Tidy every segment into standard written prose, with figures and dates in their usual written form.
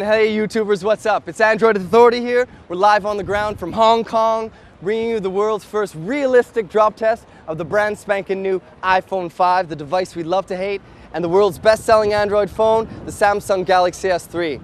everyone. Hey YouTubers, what's up? It's Android Authority here. We're live on the ground from Hong Kong, bringing you the world's first realistic drop test of the brand spanking new iPhone 5, the device we love to hate, and the world's best-selling Android phone, the Samsung Galaxy S3.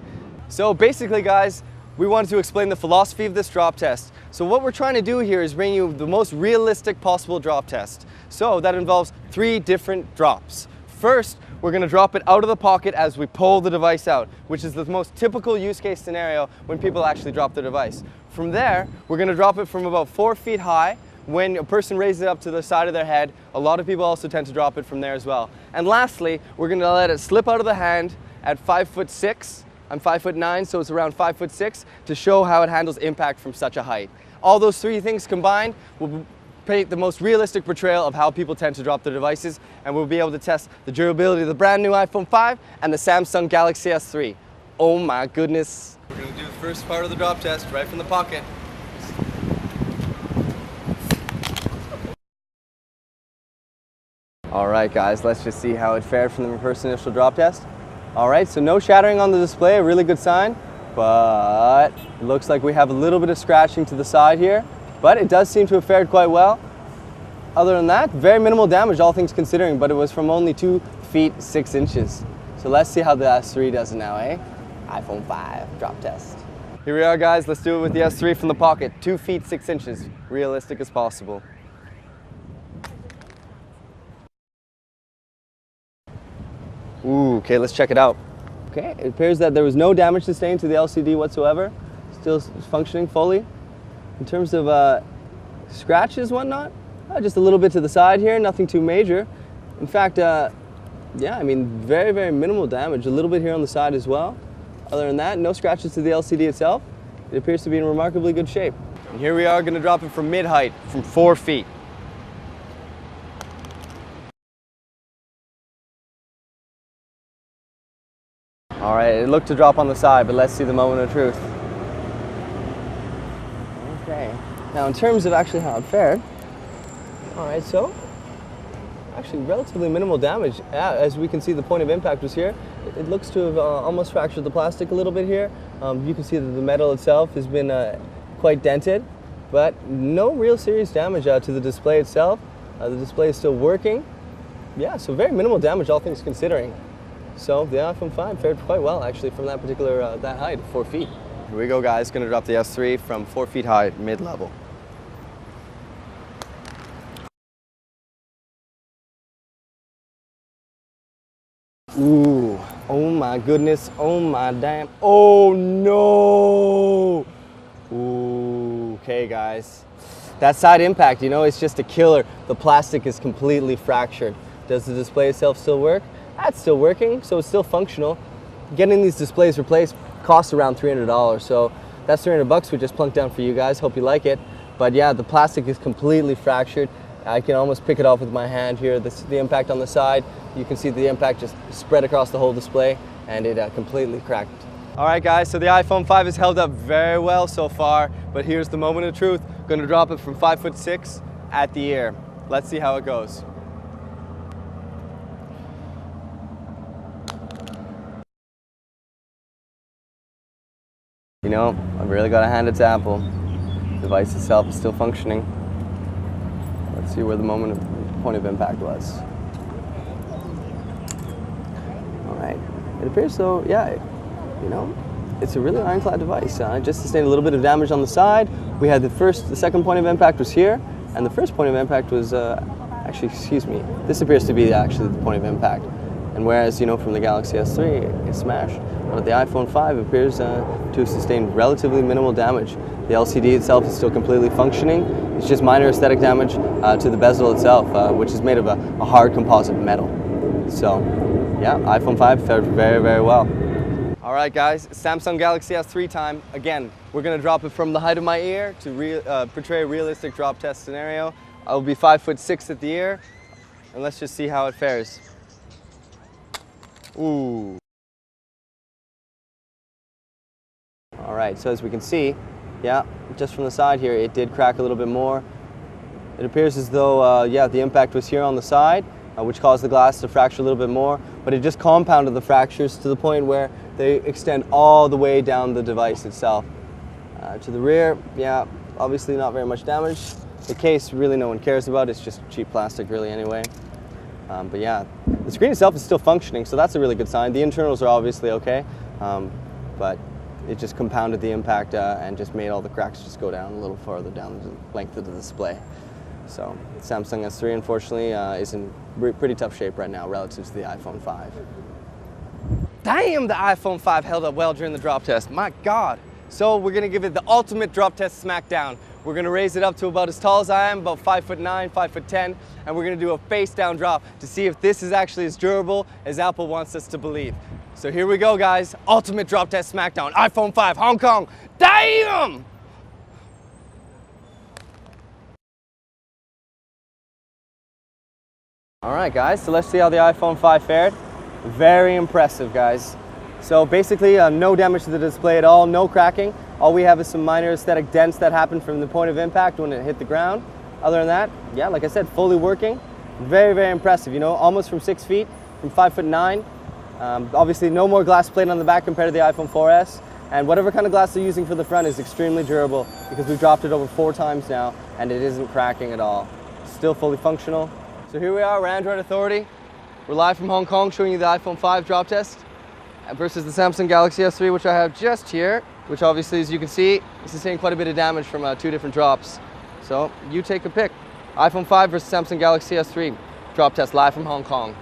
So basically guys, we wanted to explain the philosophy of this drop test. So what we're trying to do here is bring you the most realistic possible drop test. So that involves 3 different drops. First, we're going to drop it out of the pocket as we pull the device out, which is the most typical use case scenario when people actually drop their device. From there, we're going to drop it from about 4 feet high. When a person raises it up to the side of their head, a lot of people also tend to drop it from there as well. And lastly, we're going to let it slip out of the hand at 5'6". I'm 5'9", so it's around 5'6", to show how it handles impact from such a height. All those 3 things combined will paint the most realistic portrayal of how people tend to drop their devices, and we'll be able to test the durability of the brand new iPhone 5 and the Samsung Galaxy S3. Oh my goodness. We're going to do the first part of the drop test right from the pocket. Alright guys, let's just see how it fared from the first initial drop test. Alright, so no shattering on the display, a really good sign, but it looks like we have a little bit of scratching to the side here. But it does seem to have fared quite well. Other than that, very minimal damage, all things considering, but it was from only 2 feet 6 inches. So let's see how the S3 does it now, eh? iPhone 5 drop test. Here we are guys, let's do it with the S3 from the pocket. 2 feet 6 inches, realistic as possible. Ooh, okay, let's check it out. Okay, it appears that there was no damage sustained to the LCD whatsoever. Still functioning fully. In terms of scratches, whatnot, just a little bit to the side here, nothing too major. In fact, yeah, I mean, very, very minimal damage. A little bit here on the side as well. Other than that, no scratches to the LCD itself. It appears to be in remarkably good shape. And here we are going to drop it from mid-height, from 4 feet. All right, it looked to drop on the side, but let's see the moment of truth. Okay, now in terms of actually how it fared, all right, so actually relatively minimal damage. As we can see, the point of impact was here. It looks to have almost fractured the plastic a little bit here. You can see that the metal itself has been quite dented, but no real serious damage to the display itself. The display is still working. Yeah, so very minimal damage, all things considering. So the iPhone 5 fared quite well actually from that particular, that height, 4 feet. Here we go guys, gonna drop the S3 from 4 feet high, mid-level. Ooh, oh my goodness, oh my damn, oh no! Ooh, okay guys. That side impact, you know, it's just a killer. The plastic is completely fractured. Does the display itself still work? That's still working, so it's still functional. Getting these displays replaced costs around $300, so that's $300 we just plunked down for you guys. Hope you like it. But yeah, the plastic is completely fractured. I can almost pick it off with my hand here. The impact on the side, you can see the impact just spread across the whole display, and it completely cracked. All right guys, so the iPhone 5 has held up very well so far, but here's the moment of truth. Going to drop it from 5'6" at the ear. Let's see how it goes. You know, I've really got to hand it to Apple. The device itself is still functioning. Let's see where the point of impact was. All right, it appears though, yeah, you know, it's a really ironclad device. Just sustained a little bit of damage on the side. We had the second point of impact was here, and the first point of impact was, actually, excuse me, this appears to be actually the point of impact. And whereas, you know, from the Galaxy S3, it smashed. But the iPhone 5 appears to have sustained relatively minimal damage. The LCD itself is still completely functioning. It's just minor aesthetic damage to the bezel itself, which is made of a hard composite metal. So, yeah, iPhone 5 fared very, very well. All right, guys, Samsung Galaxy S3 time. Again, we're going to drop it from the height of my ear to portray a realistic drop test scenario. I'll be 5'6" at the ear, and let's just see how it fares. Ooh. All right, so as we can see, yeah, just from the side here, it did crack a little bit more. It appears as though, yeah, the impact was here on the side, which caused the glass to fracture a little bit more. but it just compounded the fractures to the point where they extend all the way down the device itself. To the rear, yeah, obviously not very much damage. The case, really no one cares about. It's just cheap plastic really anyway. But yeah, the screen itself is still functioning, so that's a really good sign. The internals are obviously okay, but it just compounded the impact and just made all the cracks just go down a little farther down the length of the display. So Samsung S3 unfortunately is in pretty tough shape right now relative to the iPhone 5. Damn, the iPhone 5 held up well during the drop test, my God. So we're gonna give it the ultimate drop test smackdown. We're gonna raise it up to about as tall as I am, about 5'9", 5'10", and we're gonna do a face down drop to see if this is actually as durable as Apple wants us to believe. So here we go, guys. Ultimate drop test smackdown, iPhone 5, Hong Kong. Damn! All right, guys, so let's see how the iPhone 5 fared. Very impressive, guys. So basically, no damage to the display at all, no cracking. All we have is some minor aesthetic dents that happened from the point of impact when it hit the ground. Other than that, yeah, like I said, fully working. Very, very impressive, you know, almost from 6 feet, from 5'9". Obviously, no more glass plate on the back compared to the iPhone 4S. And whatever kind of glass they're using for the front is extremely durable because we've dropped it over 4 times now and it isn't cracking at all. Still fully functional. So here we are, we're Android Authority. We're live from Hong Kong showing you the iPhone 5 drop test versus the Samsung Galaxy S3, which I have just here, which obviously, as you can see, is sustaining quite a bit of damage from 2 different drops. So you take a pick. iPhone 5 versus Samsung Galaxy S3 drop test live from Hong Kong.